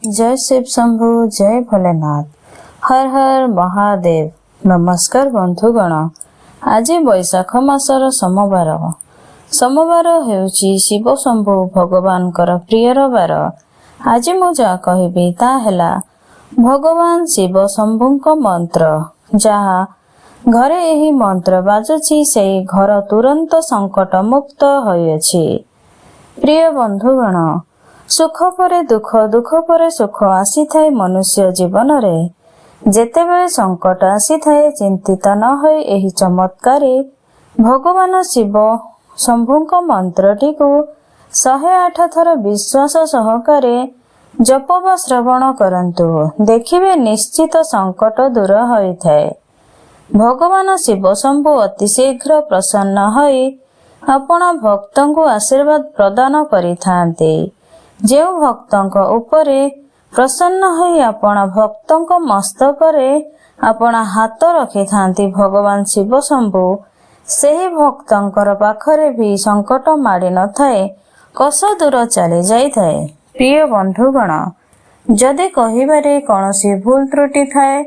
जय शिव शंभु, जय भोलेनाथ, हर हर महादेव। नमस्कार बंधुगण, आज वैशाख मासर सोमवार हेउची शिव शंभु भगवानकर प्रियर बार। आज मु जा कहिबी ता हेला भगवान शिव शंभुଙ୍କ मंत्र। जहा घरे एही मंत्र बाजुची सेई घर तुरंत संकट मुक्त होइछि। प्रिय बंधुगण, सुख परे दुख, दुख परे सुख आसी थाए मनुष्य जीवन रे। जेतेबेले संकट आसी थाए चिंतित न होई एही चमत्कारी भगवान शिव शंभुଙ୍କ मंत्रटी को 108 थर विश्वास सहकारे जप वा श्रवण करंतु, देखिबे निश्चित संकट दूर होई थाए। भगवान शिव शंभु अति शीघ्र प्रसन्न होई अपना भक्तଙ୍କୁ आशीर्वाद प्रदान करिथांते। जेउ भक्तଙ୍କ उपरे प्रसन्न होई अपना भक्तଙ୍କ मस्तकरे अपना हाथ रखिथांती भगवान शिव शंभु, सेही भक्तंकर पाखरे भी संकट माड़ी न थाए, कष दूर चली जाई थाए। प्रिय बंधुगण, जदि कहिबारे कौनसी भूल त्रुटि थाए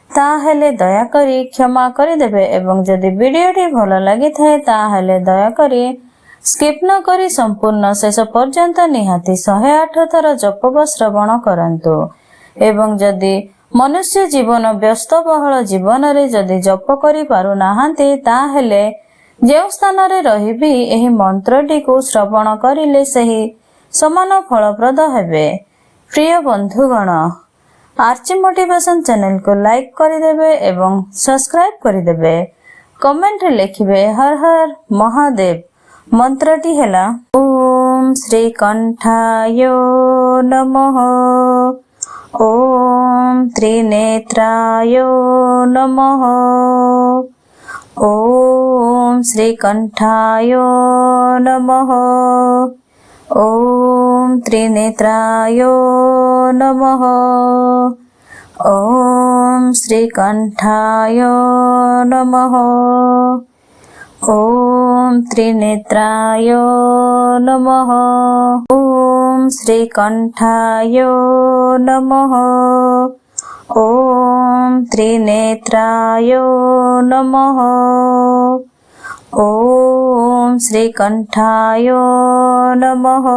ताहेले दया करी क्षमा करी देबे, एवं जदि वीडियोटी भल लगी थाए ताहेले दया करी स्किप न करी संपूर्ण शेष पर्यंत निहाती 108 थर जप वा श्रवण करंतु। एवं जदि मनुष्य जीवन व्यस्त बहुल जीवन रे जदि जप करी पारु नाहांती ताहेले जेउ स्थान रे रहिबी एही मंत्रटी को श्रवण करिले सही समान फलप्रद हेबे। प्रिय बंधुगण, आर्ची मोटिवेशन चैनल को लाइक करिदेबे एवं सब्सक्राइब करिदेबे। कमेंट लिखिबे हर हर महादेव। मंत्रटी हेला ओम श्री कंठाय नमः, ओम त्रिनेत्राय नमः, ओम श्री कंठाय नमः, ओम त्रिनेत्राय नमः, ओम श्री कंठाय नमः, ओम त्रिनेत्राय नमः, ओम श्री कंठाय नमः, ओम त्रिनेत्राय नमः, ओम श्री कंठाय नमः,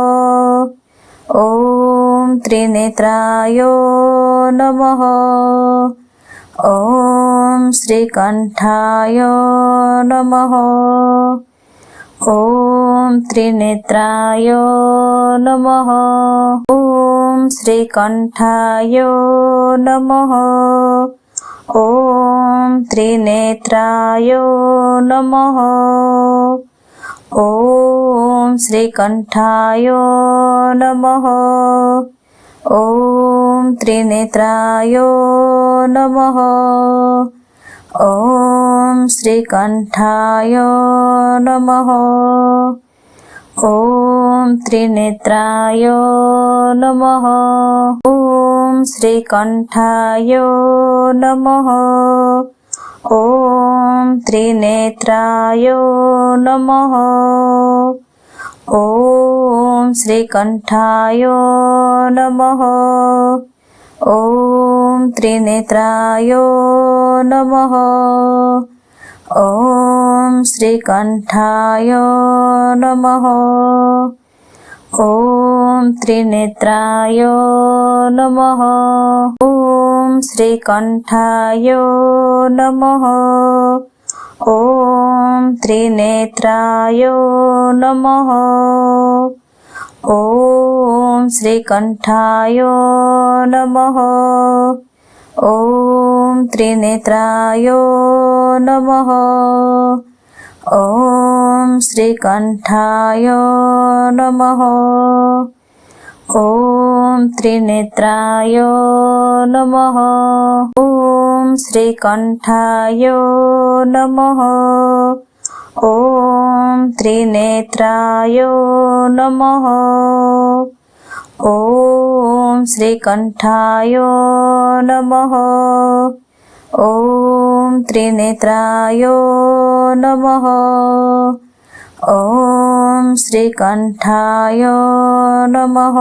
ओम त्रिनेत्राय नमः, ओम श्री कंठाय नमः, ओम त्रिनेत्राय नमः, ओम श्री कंठाय नमः, ओम त्रिनेत्राय नमः, ओम श्री कंठाय नमः, ओम त्रिनेत्राय नमः, ओम श्री कंठाय नमः, ओम त्रिनेत्राय नमः, ओम श्री कंठाय नमः, ओम त्रिनेत्राय नमः, ओम श्री कंठाय नमः, ओम त्रिनेत्राय नमः, ओम श्री कंठाय नमः, ओम त्रिनेत्राय नमः, ओम श्री कंठाय नमः, ओम त्रिनेत्राय नमः, ओम श्री कंठाय नमः, ओम त्रिनेत्राय नमः, ओम श्री कंठाय नमः, ओम त्रिनेत्राय नमः, ओम श्री कंठाय नमः, ओम त्रिनेत्राय नमः, ओम श्री कंठाय नमः, ओम त्रिनेत्राय नमः, ओम श्री कंठाय नमः,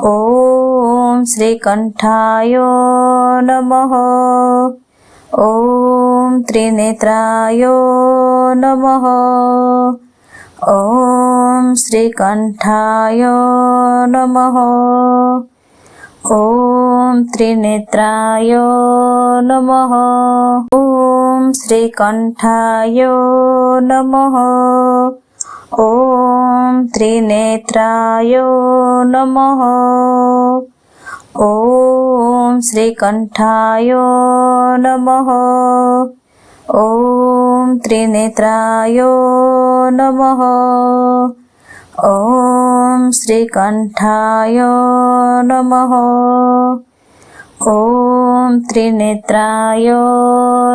ॐ श्रीकण्ठाय नमः। ॐ त्रिनेत्राय नमः। ॐ श्रीकण्ठाय नमः। ॐ त्रिनेत्राय नमः। ॐ श्रीकण्ठाय नमः। ॐ त्रिनेत्राय नमः। ॐ श्रीकण्ठाय नमः। ॐ त्रिनेत्राय नमः। ॐ श्रीकण्ठाय नमः। ॐ त्रिनेत्राय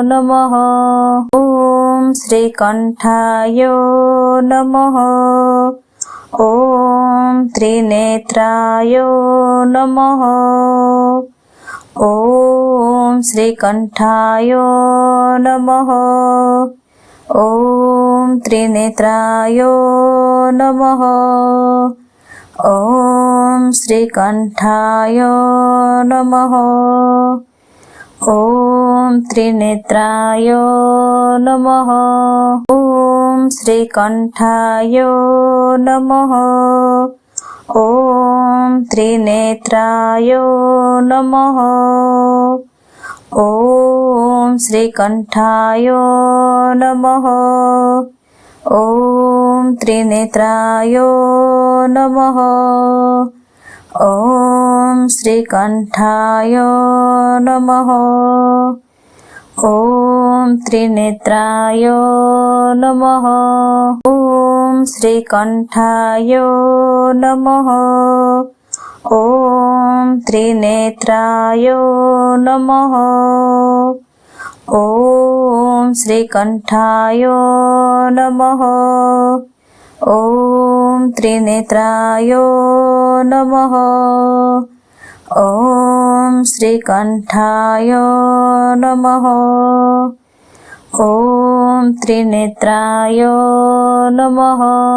नमः। ॐ श्रीकण्ठाय नमः। ॐ त्रिनेत्राय नमः। ॐ श्रीकण्ठाय नमः। ॐ त्रिनेत्राय नमः। ॐ श्रीकण्ठाय नमः। ॐ त्रिनेत्राय नमः। ॐ श्रीकण्ठाय नमः। ॐ त्रिनेत्राय नमः। ॐ श्रीकण्ठाय नमः। ॐ त्रिनेत्राय नमः। ॐ श्रीकण्ठाय नमः। ॐ त्रिनेत्राय नमः। ॐ श्रीकण्ठाय नमः। ॐ त्रिनेत्राय नमः। ॐ श्रीकण्ठाय नमः। ॐ त्रिनेत्राय नमः। ॐ श्रीकण्ठाय नमः। ॐ त्रिनेत्राय नमः।